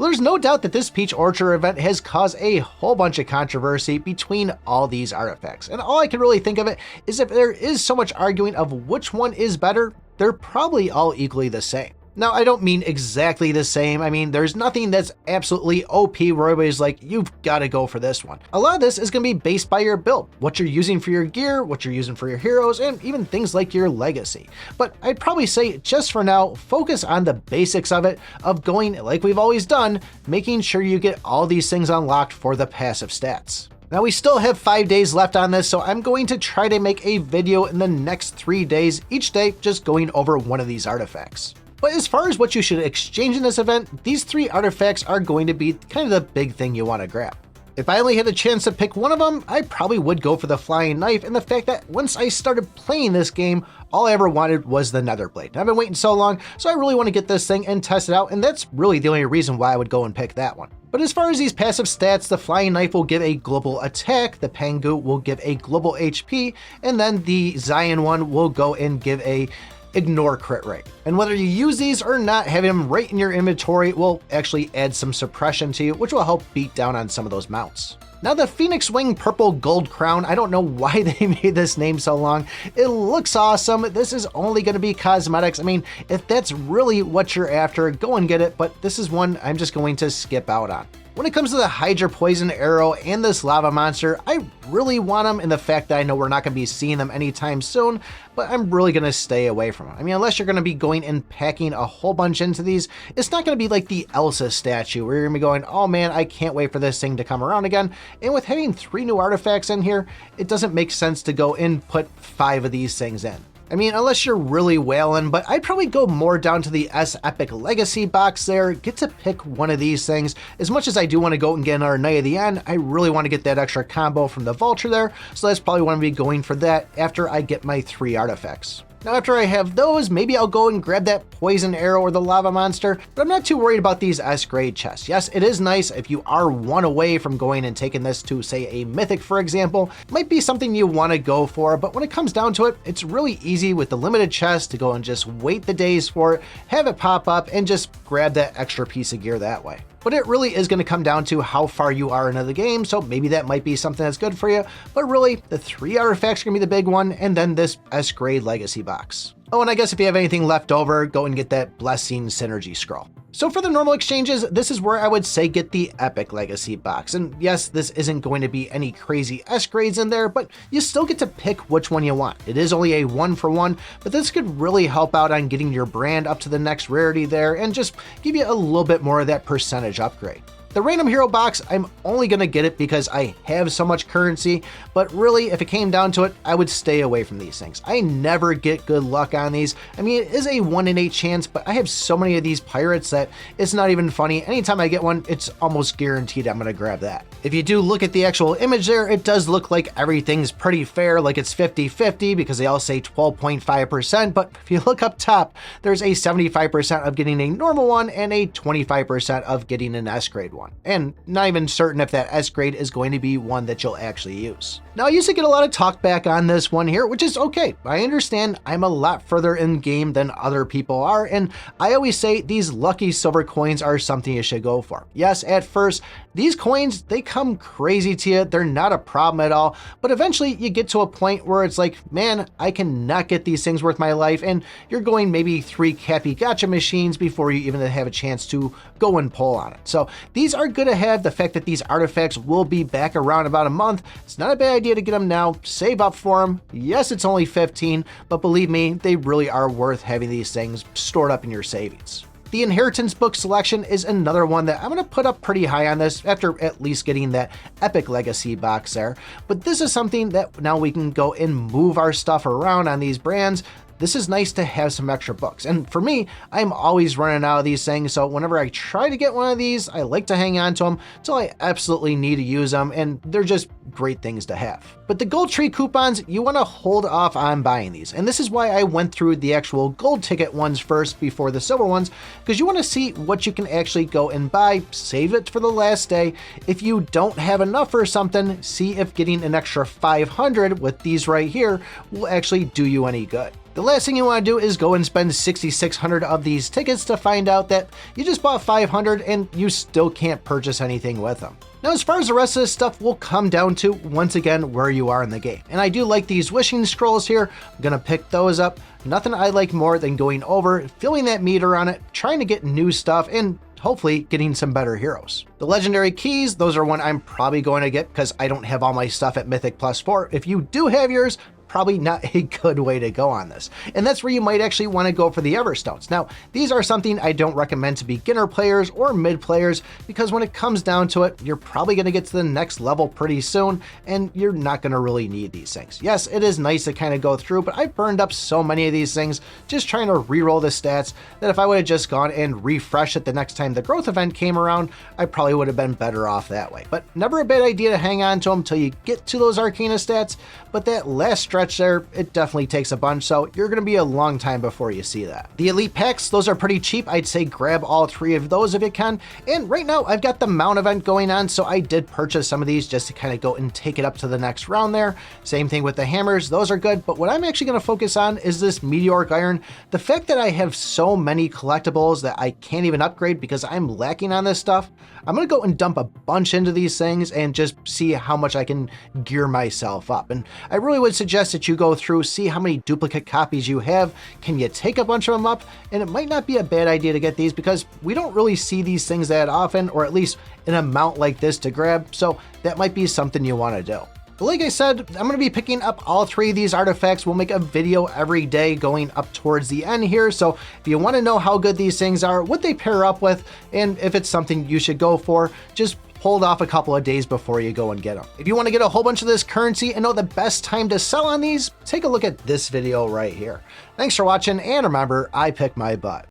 Well, there's no doubt that this Peach Orchard event has caused a whole bunch of controversy between all these artifacts, and all I can really think of it is if there is so much arguing of which one is better, they're probably all equally the same. Now, I don't mean exactly the same. I mean, there's nothing that's absolutely OP where everybody's like, you've got to go for this one. A lot of this is going to be based by your build, what you're using for your gear, what you're using for your heroes, and even things like your legacy. But I'd probably say just for now, focus on the basics of it, of going like we've always done, making sure you get all these things unlocked for the passive stats. Now we still have 5 days left on this, so I'm going to try to make a video in the next 3 days, each day just going over one of these artifacts. But as far as what you should exchange in this event, these 3 artifacts are going to be kind of the big thing you want to grab. If I only had a chance to pick one of them, I probably would go for the flying knife, and the fact that once I started playing this game, all I ever wanted was the nether blade. I've been waiting so long, so I really want to get this thing and test it out, and that's really the only reason why I would go and pick that one. But as far as these passive stats, the flying knife will give a global attack, the Pangu will give a global HP, and then the Zion one will go and give a ignore crit rate. And whether you use these or not, having them right in your inventory will actually add some suppression to you, which will help beat down on some of those mounts. Now the Phoenix Wing Purple Gold Crown, I don't know why they made this name so long. It looks awesome. This is only going to be cosmetics. I mean, if that's really what you're after, go and get it, but this is one I'm just going to skip out on. When it comes to the Hydra Poison Arrow and this Lava Monster, I really want them, in the fact that I know we're not going to be seeing them anytime soon, but I'm really going to stay away from them. I mean, unless you're going to be going and packing a whole bunch into these, it's not going to be like the Elsa statue where you're going to be going, oh man, I can't wait for this thing to come around again. And with having 3 new artifacts in here, it doesn't make sense to go and put 5 of these things in. I mean, unless you're really whaling, but I'd probably go more down to the Epic Legacy box there, get to pick one of these things. As much as I do want to go and get another Knight of the End, I really want to get that extra combo from the Vulture there, so that's probably what I'm going to be going for that after I get my 3 artifacts. Now after I have those, maybe I'll go and grab that Poison Arrow or the Lava Monster, but I'm not too worried about these S-grade chests. Yes, it is nice if you are one away from going and taking this to, say, a Mythic, for example. Might be something you want to go for, but when it comes down to it, it's really easy with the limited chest to go and just wait the days for it, have it pop up, and just grab that extra piece of gear that way. But it really is going to come down to how far you are into the game, so maybe that might be something that's good for you, but really, the 3 artifacts are going to be the big one, and then this S-grade Legacy box. Oh, and I guess if you have anything left over, go and get that Blessing Synergy Scroll. So for the normal exchanges, this is where I would say get the Epic Legacy box. And yes, this isn't going to be any crazy S-grades in there, but you still get to pick which one you want. It is only a 1-for-1, but this could really help out on getting your brand up to the next rarity there and just give you a little bit more of that percentage upgrade. The random hero box, I'm only going to get it because I have so much currency, but really, if it came down to it, I would stay away from these things. I never get good luck on these. I mean, it is a 1 in 8 chance, but I have so many of these pirates that it's not even funny. Anytime I get one, it's almost guaranteed I'm going to grab that. If you do look at the actual image there, it does look like everything's pretty fair, like it's 50-50 because they all say 12.5%, but if you look up top, there's a 75% of getting a normal one and a 25% of getting an S-grade one. And not even certain if that S-grade is going to be one that you'll actually use. Now, I used to get a lot of talk back on this one here, which is okay. I understand I'm a lot further in game than other people are, and I always say these lucky silver coins are something you should go for. Yes, at first, these coins, they come crazy to you. They're not a problem at all, but eventually you get to a point where it's like, man, I cannot get these things worth my life, and you're going maybe 3 Cappy Gotcha machines before you even have a chance to go and pull on it. So these are good to have. The fact that these artifacts will be back around about a month, it's not a bad idea to get them now. Save up for them. Yes, it's only 15, but believe me, they really are worth having these things stored up in your savings. The Inheritance Book selection is another one that I'm going to put up pretty high on this after at least getting that Epic Legacy box there. But this is something that now we can go and move our stuff around on these brands. This is nice to have some extra books. And for me, I'm always running out of these things. So whenever I try to get one of these, I like to hang on to them until I absolutely need to use them. And they're just great things to have. But the gold tree coupons, you want to hold off on buying these. And this is why I went through the actual gold ticket ones first before the silver ones, because you want to see what you can actually go and buy, save it for the last day. If you don't have enough or something, see if getting an extra 500 with these right here will actually do you any good. The last thing you want to do is go and spend 6,600 of these tickets to find out that you just bought 500 and you still can't purchase anything with them. Now, as far as the rest of this stuff will come down to, once again, where you are in the game. And I do like these wishing scrolls here. I'm going to pick those up. Nothing I like more than going over, filling that meter on it, trying to get new stuff, and hopefully getting some better heroes. The legendary keys, those are one I'm probably going to get because I don't have all my stuff at Mythic +4. If you do have yours, probably not a good way to go on this. And that's where you might actually want to go for the Everstones. Now, these are something I don't recommend to beginner players or mid players because when it comes down to it, you're probably going to get to the next level pretty soon and you're not going to really need these things. Yes, it is nice to kind of go through, but I burned up so many of these things just trying to reroll the stats that if I would have just gone and refreshed it the next time the growth event came around, I probably would have been better off that way. But never a bad idea to hang on to them until you get to those Arcana stats, but that last stretch there, it definitely takes a bunch, so you're going to be a long time before you see that. The elite packs, those are pretty cheap. I'd say grab all 3 of those if you can. And right now I've got the mount event going on, so I did purchase some of these just to kind of go and take it up to the next round there. Same thing with the hammers, those are good, but what I'm actually going to focus on is this meteoric iron. The fact that I have so many collectibles that I can't even upgrade because I'm lacking on this stuff, I'm going to go and dump a bunch into these things and just see how much I can gear myself up. And I really would suggest that you go through, see how many duplicate copies you have. Can you take a bunch of them up? And it might not be a bad idea to get these because we don't really see these things that often, or at least an amount like this to grab. So that might be something you want to do. But like I said, I'm going to be picking up all 3 of these artifacts. We'll make a video every day going up towards the end here. So if you want to know how good these things are, what they pair up with, and if it's something you should go for, just hold off a couple of days before you go and get them. If you want to get a whole bunch of this currency and know the best time to sell on these, take a look at this video right here. Thanks for watching, and remember, I pick my butt.